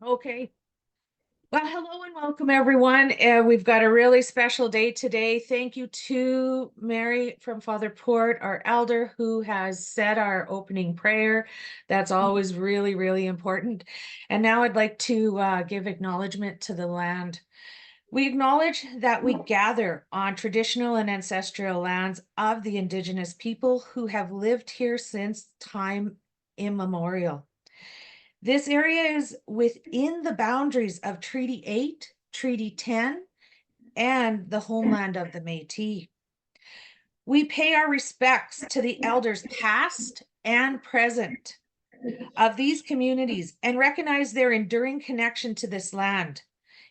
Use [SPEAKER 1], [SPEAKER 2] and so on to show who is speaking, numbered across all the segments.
[SPEAKER 1] Okay. Well, hello and welcome, everyone. We've got a really special day today. Thank you to Mary from Father Port, our elder, who has said our opening prayer. That's always really, really important. And now I'd like to give acknowledgement to the land. We acknowledge that we gather on traditional and ancestral lands of the Indigenous people who have lived here since time immemorial. This area is within the boundaries of Treaty 8, Treaty 10, and the homeland of the Métis. We pay our respects to the elders past and present of these communities and recognize their enduring connection to this land,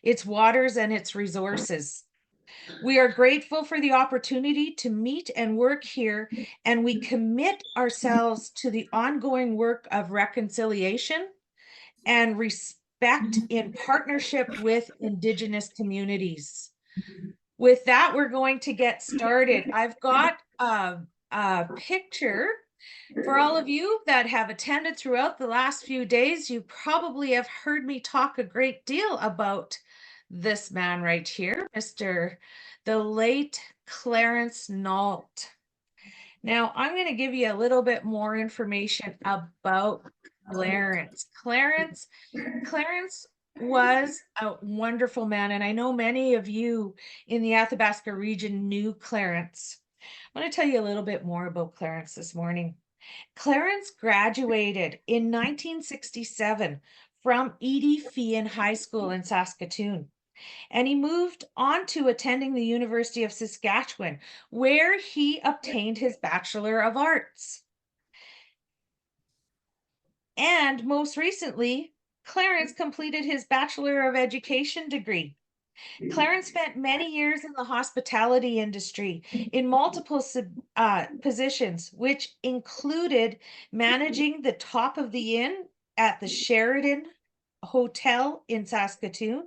[SPEAKER 1] its waters, and its resources. We are grateful for the opportunity to meet and work here, and we commit ourselves to the ongoing work of reconciliation and respect in partnership with Indigenous communities. With that, we're going to get started. I've got a picture for all of you that have attended throughout the last few days. You probably have heard me talk a great deal about this man right here, the late Clarence Neault. Now, I'm going to give you a little bit more information about Clarence. Clarence was a wonderful man, and I know many of you in the Athabasca region knew Clarence. I want to tell you a little bit more about Clarence this morning. Clarence graduated in 1967 from Edie Fian High School in Saskatoon, and he moved on to attending the University of Saskatchewan, where he obtained his Bachelor of Arts. And most recently, Clarence completed his Bachelor of Education degree. Clarence spent many years in the hospitality industry in multiple positions, which included managing the Top of the Inn at the Sheridan Hotel in Saskatoon.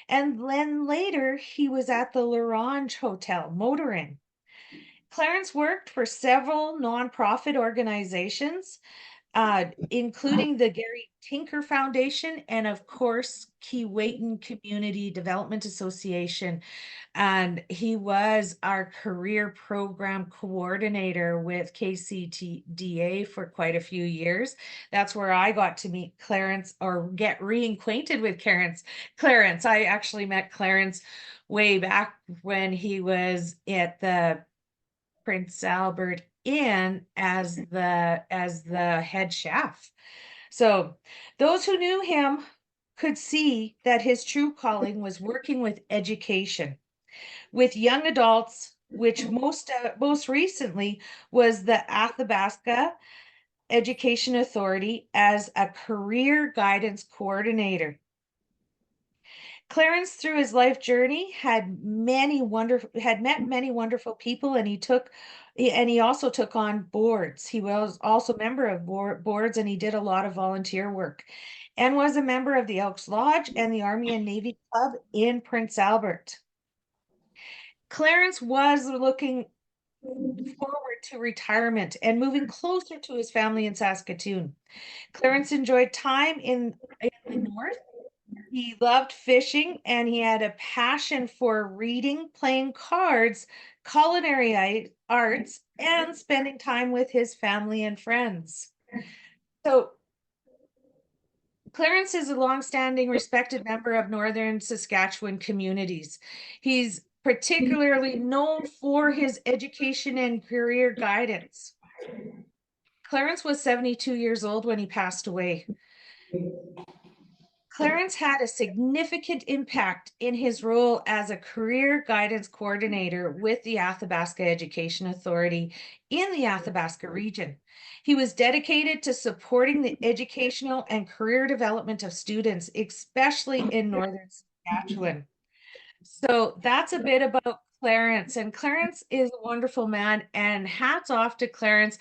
[SPEAKER 1] And then later, he was at the L'Orange Hotel, Motor Inn. Clarence worked for several nonprofit organizations, including the Gary Tinker Foundation and, of course, Keewatin Community Development Association. And he was our career program coordinator with KCTDA for quite a few years. That's where I got to meet Clarence or get reacquainted with Clarence. I actually met Clarence way back when he was at the Prince Albert Inn as the head chef. So those who knew him could see that his true calling was working with education, with young adults, which most recently was the Athabasca Education Authority as a career guidance coordinator. Clarence, through his life journey, had met many wonderful people, and he also took on boards. He was also a member of boards, and he did a lot of volunteer work, and was a member of the Elks Lodge and the Army and Navy Club in Prince Albert. Clarence was looking forward to retirement and moving closer to his family in Saskatoon. Clarence enjoyed time in the north. He loved fishing, and he had a passion for reading, playing cards, culinary arts, and spending time with his family and friends. So Clarence is a longstanding respected member of Northern Saskatchewan communities. He's particularly known for his education and career guidance. Clarence was 72 years old when he passed away. Clarence had a significant impact in his role as a career guidance coordinator with the Athabasca Education Authority in the Athabasca region. He was dedicated to supporting the educational and career development of students, especially in Northern Saskatchewan. So that's a bit about Clarence, and Clarence is a wonderful man, and hats off to Clarence.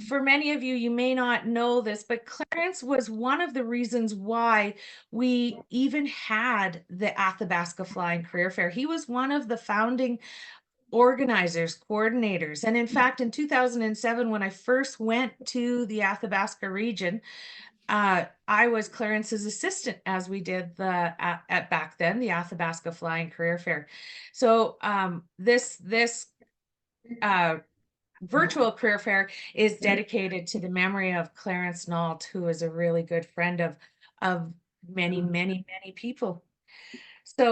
[SPEAKER 1] For many of you, you may not know this, but Clarence was one of the reasons why we even had the Athabasca Flying Career Fair. He was one of the founding organizers, coordinators. And in fact, in 2007, when I first went to the Athabasca region, I was Clarence's assistant as we did at back then, the Athabasca Flying Career Fair. So this uh, virtual career fair is dedicated to the memory of Clarence Neault, who is a really good friend of many, many, many people. So